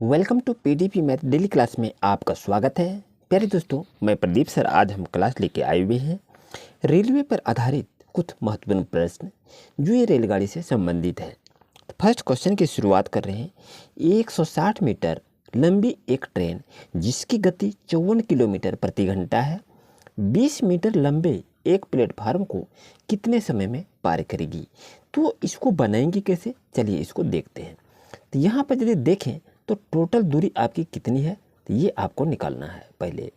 Welcome to PDP math daily class में आपका स्वागत है। प्यारे दोस्तों, मैं प्रदीप सर आज हम क्लास लेके आए हुए हैं रेलवे पर आधारित कुछ महत्वपूर्ण प्रश्न जो ये रेलगाड़ी से संबंधित है। फर्स्ट क्वेश्चन की शुरुआत कर रहे हैं। 160 मीटर लंबी एक ट्रेन जिसकी गति 54 किलोमीटर प्रति घंटा है 20 मीटर लंबे एक प्लेटफार्म को कितने समय में पार करेगी। तो इसको बनाएंगे कैसे, चलिए इसको देखते हैं। तो यहाँ पर यदि देखें तो टोटल दूरी आपकी कितनी है, तो ये आपको निकालना है। पहले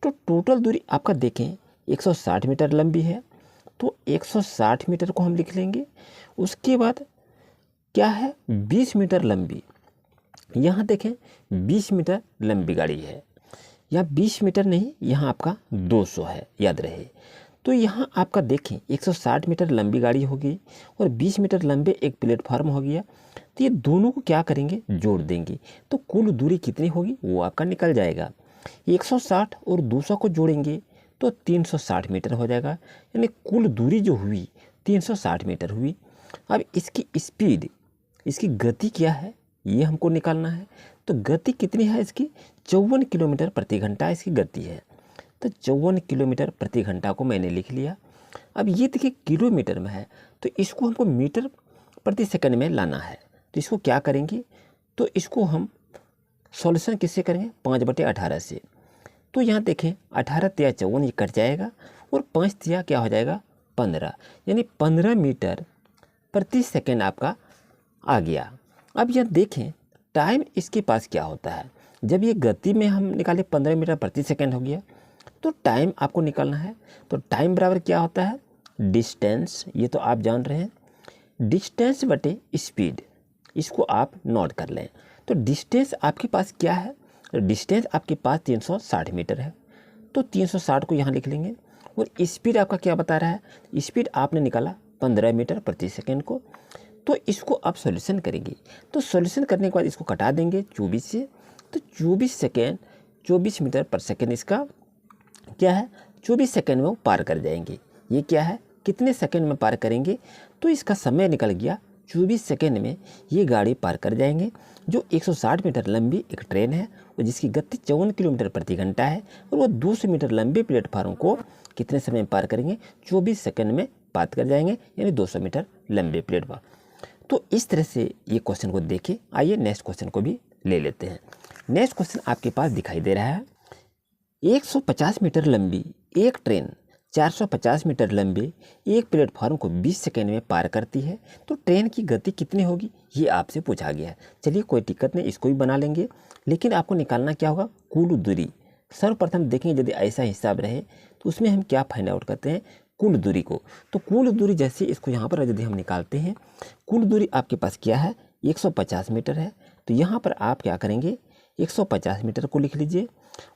तो टोटल दूरी आपका देखें 160 मीटर लंबी है, तो 160 मीटर को हम लिख लेंगे। उसके बाद क्या है 20 मीटर लंबी, यहाँ देखें 20 मीटर लंबी गाड़ी है। यहाँ 20 मीटर नहीं, यहाँ आपका 200 है, याद रहे। तो यहाँ आपका देखें 160 मीटर लंबी गाड़ी होगी और 20 मीटर लंबे एक प्लेटफार्म हो गया। तो ये दोनों को क्या करेंगे, जोड़ देंगे, तो कुल दूरी कितनी होगी वो आपका निकल जाएगा। 160 और 200 को जोड़ेंगे तो 360 मीटर हो जाएगा, यानी कुल दूरी जो हुई 360 मीटर हुई। अब इसकी स्पीड, इसकी गति क्या है ये हमको निकालना है। तो गति कितनी है इसकी, 54 किलोमीटर प्रति घंटा इसकी गति है। तो 54 किलोमीटर प्रति घंटा को मैंने लिख लिया। अब ये देखिए किलोमीटर में है, तो इसको हमको मीटर प्रति सेकंड में लाना है। तो इसको क्या करेंगे, तो इसको हम सॉल्यूशन किससे करेंगे, 5/18 से। तो यहाँ देखें 18 तिया 54 ये कट जाएगा और 5 तिया क्या हो जाएगा 15, यानी 15 मीटर प्रति सेकंड आपका आ गया। अब यह देखें टाइम इसके पास क्या होता है, जब ये गति में हम निकाले 15 मीटर प्रति सेकंड हो गया, तो टाइम आपको निकालना है। तो टाइम बराबर क्या होता है, डिस्टेंस, ये तो आप जान रहे हैं, डिस्टेंस बटे स्पीड, इसको आप नोट कर लें। तो डिस्टेंस आपके पास क्या है, डिस्टेंस आपके पास 360 मीटर है, तो 360 को यहाँ लिख लेंगे। और स्पीड आपका क्या बता रहा है, स्पीड आपने निकाला 15 मीटर प्रति सेकेंड को। तो इसको आप सॉल्यूशन करेंगे, तो सॉल्यूशन करने के बाद इसको कटा देंगे 24 से, तो 24 सेकेंड 24 मीटर पर सेकेंड इसका क्या है, 24 सेकेंड में वो पार कर जाएंगे। ये क्या है, कितने सेकेंड में पार करेंगे, तो इसका समय निकल गया 24 सेकेंड में ये गाड़ी पार कर जाएंगे। जो 160 मीटर लंबी एक ट्रेन है और जिसकी गति 54 किलोमीटर प्रति घंटा है, और वो 200 मीटर लंबे प्लेटफार्म को कितने समय में पार करेंगे, 24 सेकेंड में पार कर जाएंगे, यानी 200 मीटर लंबे प्लेटफार्म। तो इस तरह से ये क्वेश्चन को देखें। आइए नेक्स्ट क्वेश्चन को भी ले लेते हैं। नेक्स्ट क्वेश्चन आपके पास दिखाई दे रहा है। 150 मीटर लंबी एक ट्रेन 450 मीटर लंबे एक प्लेटफार्म को 20 सेकेंड में पार करती है, तो ट्रेन की गति कितनी होगी ये आपसे पूछा गया है। चलिए कोई दिक्कत नहीं, इसको भी बना लेंगे, लेकिन आपको निकालना क्या होगा, कुल दूरी। सर्वप्रथम देखेंगे यदि ऐसा हिसाब रहे तो उसमें हम क्या फाइंड आउट करते हैं, कुल दूरी को। तो कुल दूरी जैसे इसको यहाँ पर यदि हम निकालते हैं, कुल दूरी आपके पास क्या है 150 मीटर है, तो यहाँ पर आप क्या करेंगे 150 मीटर को लिख लीजिए।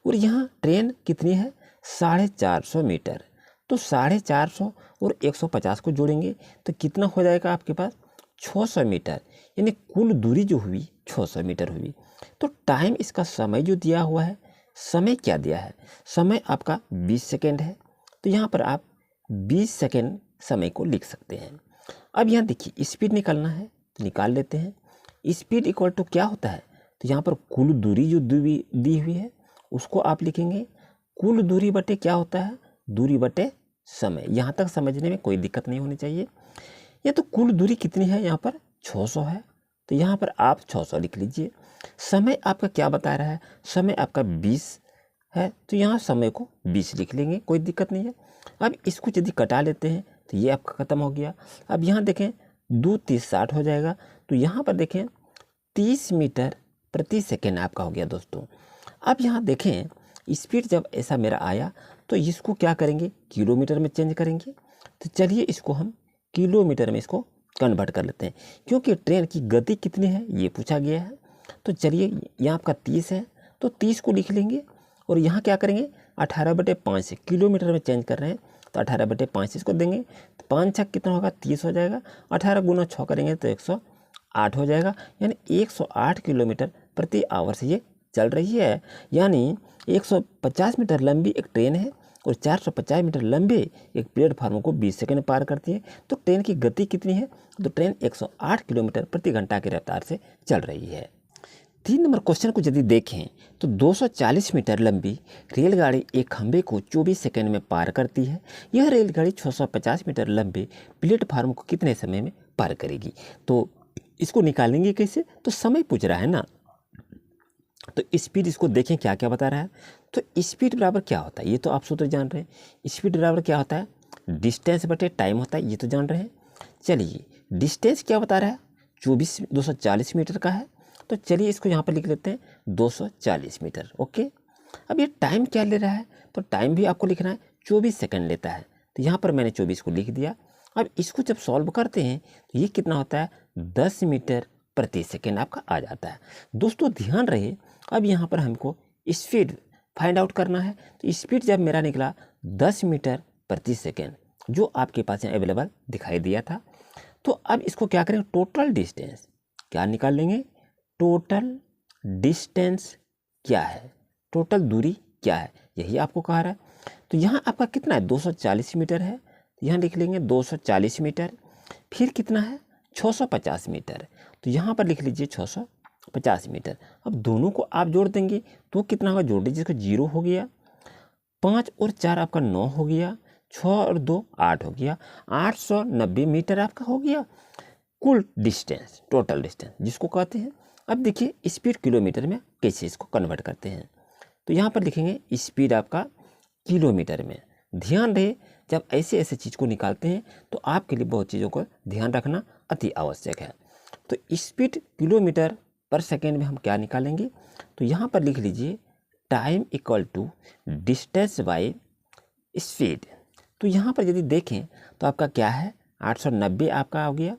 और यहाँ ट्रेन कितनी है 450 मीटर, तो 450 और 150 को जोड़ेंगे तो कितना हो जाएगा आपके पास 600 मीटर, यानी कुल दूरी जो हुई 600 मीटर हुई। तो टाइम इसका समय जो दिया हुआ है, समय क्या दिया है, समय आपका 20 सेकेंड है, तो यहाँ पर आप 20 सेकेंड समय को लिख सकते हैं। अब यहाँ देखिए स्पीड निकालना है, तो निकाल लेते हैं। स्पीड इक्वल टू क्या होता है, तो यहाँ पर कुल दूरी जो दी हुई है उसको आप लिखेंगे, कुल दूरी बटे क्या होता है, दूरी बटे समय। यहाँ तक समझने में कोई दिक्कत नहीं होनी चाहिए। ये तो कुल दूरी कितनी है, यहाँ पर 600 है, तो यहाँ पर आप 600 लिख लीजिए। समय आपका क्या बता रहा है, समय आपका 20 है, तो यहाँ समय को 20 लिख लेंगे, कोई दिक्कत नहीं है। अब इसको यदि कटा लेते हैं तो ये आपका ख़त्म हो गया। अब यहाँ देखें 2 30 60 हो जाएगा, तो यहाँ पर देखें 30 मीटर प्रति सेकेंड आपका हो गया दोस्तों। अब यहाँ देखें स्पीड जब ऐसा मेरा आया तो इसको क्या करेंगे, किलोमीटर में चेंज करेंगे। तो चलिए इसको हम किलोमीटर में इसको कन्वर्ट कर लेते हैं, क्योंकि ट्रेन की गति कितनी है ये पूछा गया है। तो चलिए यहाँ आपका 30 है, तो 30 को लिख लेंगे और यहाँ क्या करेंगे 18/5 से किलोमीटर में चेंज कर रहे हैं, तो 18/5 इसको देंगे, तो 5 छक कितना होगा 30 हो जाएगा, 18 गुना 6 करेंगे तो 108 हो जाएगा, यानी 108 किलोमीटर प्रति आवर से ये चल रही है। यानी 150 मीटर लंबी एक ट्रेन है और 450 मीटर लंबे एक प्लेटफार्म को 20 सेकंड में पार करती है। तो ट्रेन की गति कितनी है, तो ट्रेन 108 किलोमीटर प्रति घंटा की रफ्तार से चल रही है। 3 नंबर क्वेश्चन को यदि देखें तो 240 मीटर लंबी रेलगाड़ी एक खंभे को 24 सेकंड में पार करती है। यह रेलगाड़ी 650 मीटर लंबे प्लेटफार्म को कितने समय में पार करेगी? तो इसको निकालेंगे कैसे? तो समय पूछ रहा है ना, तो स्पीड इसको देखें क्या क्या बता रहा है। तो स्पीड बराबर क्या होता है, ये तो आप सूत्र जान रहे हैं। स्पीड बराबर क्या होता है? डिस्टेंस बटे टाइम होता है, ये तो जान रहे हैं। चलिए डिस्टेंस क्या बता रहा है? 240 मीटर का है, तो चलिए इसको यहाँ पर लिख लेते हैं 240 मीटर। ओके, अब ये टाइम क्या ले रहा है? तो टाइम भी आपको लिखना है, 24 सेकंड लेता है। तो यहाँ पर मैंने 24 को लिख दिया। अब इसको जब सॉल्व करते हैं तो ये कितना होता है? 10 मीटर प्रति सेकंड आपका आ जाता है। दोस्तों ध्यान रहे, अब यहाँ पर हमको स्पीड फाइंड आउट करना है। तो स्पीड जब मेरा निकला 10 मीटर प्रति सेकंड, जो आपके पास यहाँ अवेलेबल दिखाई दिया था, तो अब इसको क्या करेंगे? टोटल डिस्टेंस क्या निकाल लेंगे? टोटल डिस्टेंस क्या है? टोटल दूरी क्या है? यही आपको कहा रहा है। तो यहाँ आपका कितना है? 240 मीटर है, तो यहाँ लिख लेंगे 240 मीटर। फिर कितना है? 650 मीटर, तो यहाँ पर लिख लीजिए 650 मीटर। अब दोनों को आप जोड़ देंगे तो कितना होगा? जोड़ दीजिए, इसका 0 हो गया, 5 और 4 आपका 9 हो गया, 6 और 2 8 हो गया, 890 मीटर आपका हो गया कुल डिस्टेंस, टोटल डिस्टेंस जिसको कहते हैं। अब देखिए स्पीड किलोमीटर में कैसे इसको कन्वर्ट करते हैं। तो यहाँ पर लिखेंगे स्पीड आपका किलोमीटर में। ध्यान रहे, जब ऐसे ऐसे चीज़ को निकालते हैं तो आपके लिए बहुत चीज़ों को ध्यान रखना अति आवश्यक है। तो स्पीड किलोमीटर पर सेकेंड में हम क्या निकालेंगे? तो यहाँ पर लिख लीजिए time equal to distance by speed. तो यहाँ पर यदि देखें तो आपका क्या है? 890 आपका हो गया,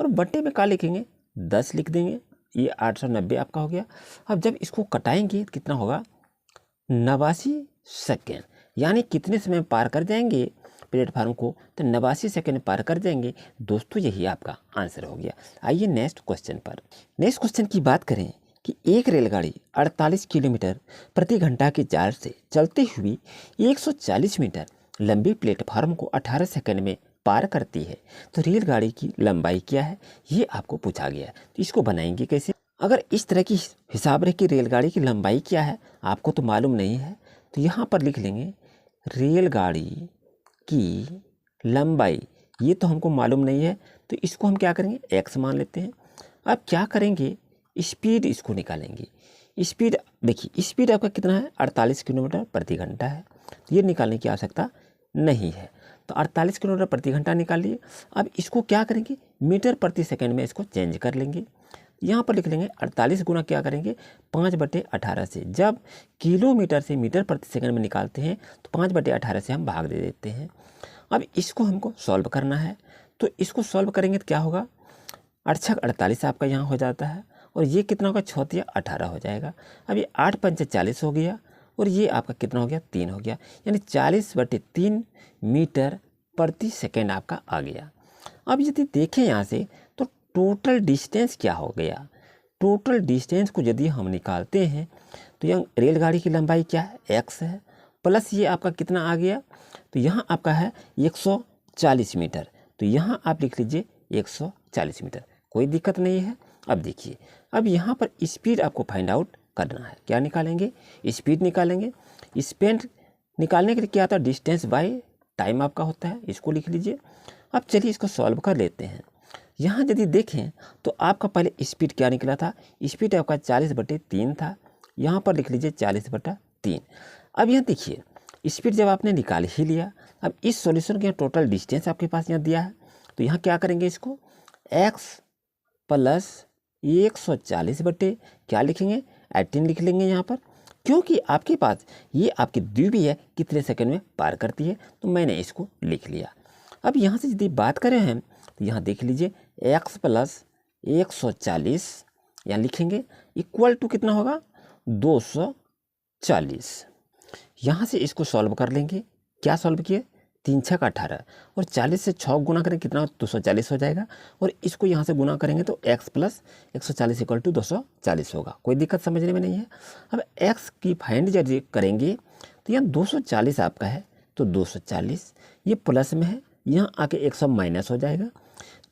और बटे में क्या लिखेंगे? 10 लिख देंगे, ये 890 आपका हो गया। अब जब इसको कटाएंगे तो कितना होगा? 89 सेकेंड। यानी कितने समय में पार कर जाएंगे प्लेटफार्म को? तो 89 सेकेंड पार कर जाएंगे। दोस्तों यही आपका आंसर हो गया। आइए नेक्स्ट क्वेश्चन पर। नेक्स्ट क्वेश्चन की बात करें कि एक रेलगाड़ी 48 किलोमीटर प्रति घंटा की चाल से चलते हुए 140 मीटर लंबी प्लेटफार्म को 18 सेकंड में पार करती है, तो रेलगाड़ी की लंबाई क्या है? ये आपको पूछा गया है। तो इसको बनाएंगे कैसे? अगर इस तरह की हिसाब रहे कि रेलगाड़ी की लंबाई क्या है आपको तो मालूम नहीं है, तो यहाँ पर लिख लेंगे रेलगाड़ी की लंबाई, ये तो हमको मालूम नहीं है, तो इसको हम क्या करेंगे? x मान लेते हैं। अब क्या करेंगे? स्पीड इसको निकालेंगे। स्पीड देखिए, स्पीड आपका कितना है? 48 किलोमीटर प्रति घंटा है, तो ये निकालने की आवश्यकता नहीं है। तो 48 किलोमीटर प्रति घंटा निकाल लिए। अब इसको क्या करेंगे? मीटर प्रति सेकंड में इसको चेंज कर लेंगे। यहाँ पर लिख लेंगे 48 गुना क्या करेंगे? 5/18 से। जब किलोमीटर से मीटर प्रति सेकंड में निकालते हैं तो 5/18 से हम भाग दे देते हैं। अब इसको हमको सॉल्व करना है, तो इसको सॉल्व करेंगे तो क्या होगा? 8×48 आपका यहाँ हो जाता है, और ये कितना होगा? 6×18 हो जाएगा। अब ये 8×5 = 40 हो गया, और ये आपका कितना हो गया? 3 हो गया, यानी 40/3 मीटर प्रति सेकंड आपका आ गया। अब यदि देखें यहाँ से तो टोटल डिस्टेंस क्या हो गया? टोटल डिस्टेंस को यदि हम निकालते हैं तो यहाँ रेलगाड़ी की लंबाई क्या है? x है, प्लस ये आपका कितना आ गया? तो यहाँ आपका है 140 मीटर, तो यहाँ आप लिख लीजिए 140 मीटर, कोई दिक्कत नहीं है। अब देखिए, अब यहाँ पर स्पीड आपको फाइंड आउट करना है। क्या निकालेंगे? स्पीड निकालेंगे। स्पीड निकालने के लिए क्या आता है? डिस्टेंस बाय टाइम आपका होता है, इसको लिख लीजिए। अब चलिए इसको सॉल्व कर लेते हैं। यहाँ यदि देखें तो आपका पहले स्पीड क्या निकला था? स्पीड आपका 40/3 था, यहाँ पर लिख लीजिए 40/3। अब यहाँ देखिए स्पीड जब आपने निकाल ही लिया, अब इस सॉल्यूशन के टोटल डिस्टेंस आपके पास यहाँ दिया है, तो यहाँ क्या करेंगे? इसको x + 140 बटे क्या लिखेंगे? 18 लिख लेंगे यहाँ पर, क्योंकि आपके पास ये आपकी द्विवी है, कितने सेकंड में पार करती है, तो मैंने इसको लिख लिया। अब यहाँ से यदि बात करें हम तो यहाँ देख लीजिए x + 140 यहाँ लिखेंगे इक्वल टू कितना होगा? 240। यहाँ से इसको सॉल्व कर लेंगे। क्या सॉल्व किए? 3×6 = 18, और 40 से 6 गुना करें कितना? 240 हो जाएगा, और इसको यहाँ से गुना करेंगे तो x + 140 = 240 होगा। कोई दिक्कत समझने में नहीं है। अब x की फाइंड जब करेंगे तो यहाँ 240 आपका है, तो 240 ये प्लस में है, यहाँ आके 100 माइनस हो जाएगा,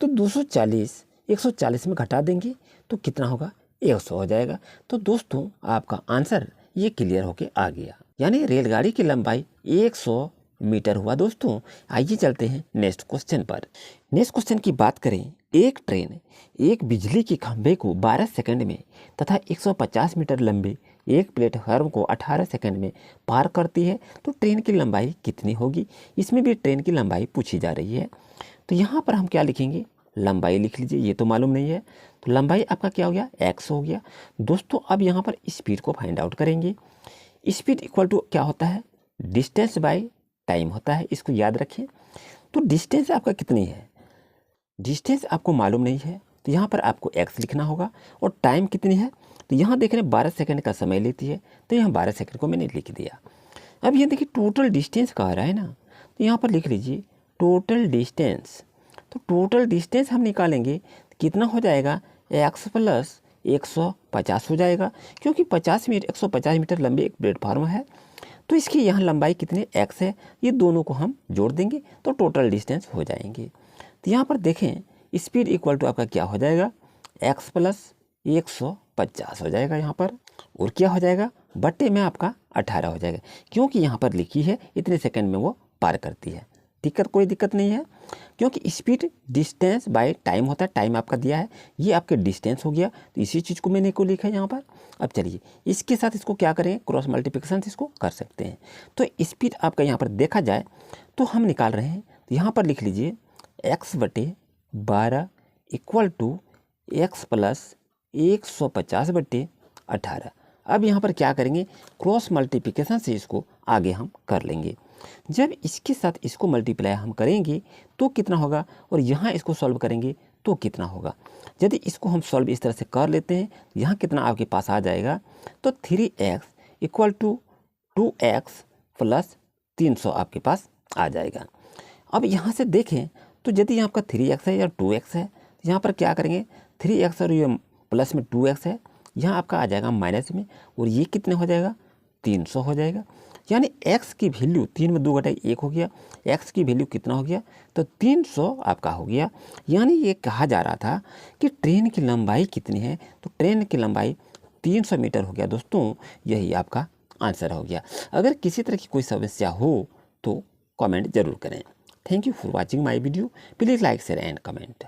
तो 240 140 में घटा देंगे तो कितना होगा? 100 हो जाएगा। तो दोस्तों आपका आंसर ये क्लियर होके आ गया, यानी रेलगाड़ी की लंबाई 100 मीटर हुआ। दोस्तों आइए चलते हैं नेक्स्ट क्वेश्चन पर। नेक्स्ट क्वेश्चन की बात करें, एक ट्रेन एक बिजली के खंभे को 12 सेकंड में तथा 150 मीटर लंबे एक प्लेटफार्म को 18 सेकंड में पार करती है तो ट्रेन की लंबाई कितनी होगी। इसमें भी ट्रेन की लंबाई पूछी जा रही है। तो यहाँ पर हम क्या लिखेंगे, लंबाई लिख लीजिए, ये तो मालूम नहीं है। तो लंबाई आपका क्या हो गया, x हो गया। दोस्तों अब यहाँ पर स्पीड को फाइंड आउट करेंगे। स्पीड इक्वल टू क्या होता है, डिस्टेंस बाय टाइम होता है, इसको याद रखें। तो डिस्टेंस आपका कितनी है, डिस्टेंस आपको मालूम नहीं है तो यहाँ पर आपको x लिखना होगा। और टाइम कितनी है, तो यहाँ देख रहे हैं 12 सेकंड का समय लेती है, तो यहाँ 12 सेकंड को मैंने लिख दिया। अब ये देखिए टोटल डिस्टेंस कह रहा है ना, तो यहाँ पर लिख लीजिए टोटल डिस्टेंस। तो टोटल डिस्टेंस हम निकालेंगे तो कितना हो जाएगा, x प्लस 150 हो जाएगा, क्योंकि 150 मीटर लंबी एक प्लेटफार्म है। तो इसकी यहाँ लंबाई कितनी x है, ये दोनों को हम जोड़ देंगे तो टोटल डिस्टेंस हो जाएंगे। तो यहाँ पर देखें स्पीड इक्वल टू आपका क्या हो जाएगा, x प्लस 150 हो जाएगा यहाँ पर, और क्या हो जाएगा बट्टे में आपका 18 हो जाएगा, क्योंकि यहाँ पर लिखी है इतने सेकंड में वो पार करती है। कोई दिक्कत नहीं है, क्योंकि स्पीड डिस्टेंस बाय टाइम होता है, टाइम आपका दिया है, ये आपके डिस्टेंस हो गया, तो इसी चीज़ को मैंने को लिखा है यहाँ पर। अब चलिए इसके साथ इसको क्या करें, क्रॉस मल्टीप्लिकेशन इसको कर सकते हैं। तो स्पीड आपका यहाँ पर देखा जाए तो हम निकाल रहे हैं, तो यहाँ पर लिख लीजिए x/12 equal to x plus 150/18। अब यहाँ पर क्या करेंगे, क्रॉस मल्टीप्लिकेशन से इसको आगे हम कर लेंगे। जब इसके साथ इसको मल्टीप्लाई हम करेंगे तो कितना होगा, और यहाँ इसको सॉल्व करेंगे तो कितना होगा। यदि इसको हम सॉल्व इस तरह से कर लेते हैं, यहाँ कितना आपके पास आ जाएगा, तो 3x equal to 2x plus 300 आपके पास आ जाएगा। अब यहाँ से देखें तो यदि यहाँ आपका 3x है या 2x है, यहाँ पर क्या करेंगे, 3x और ये प्लस में 2x है, यहाँ आपका आ जाएगा माइनस में, और ये कितने हो जाएगा, 300 हो जाएगा। यानी x की वैल्यू 3 में 2 घटाई 1 हो गया, x की वैल्यू कितना हो गया, तो 300 आपका हो गया। यानी ये कहा जा रहा था कि ट्रेन की लंबाई कितनी है, तो ट्रेन की लंबाई 300 मीटर हो गया। दोस्तों यही आपका आंसर हो गया। अगर किसी तरह की कोई समस्या हो तो कमेंट जरूर करें। Thank you for watching my video. Please like share and comment.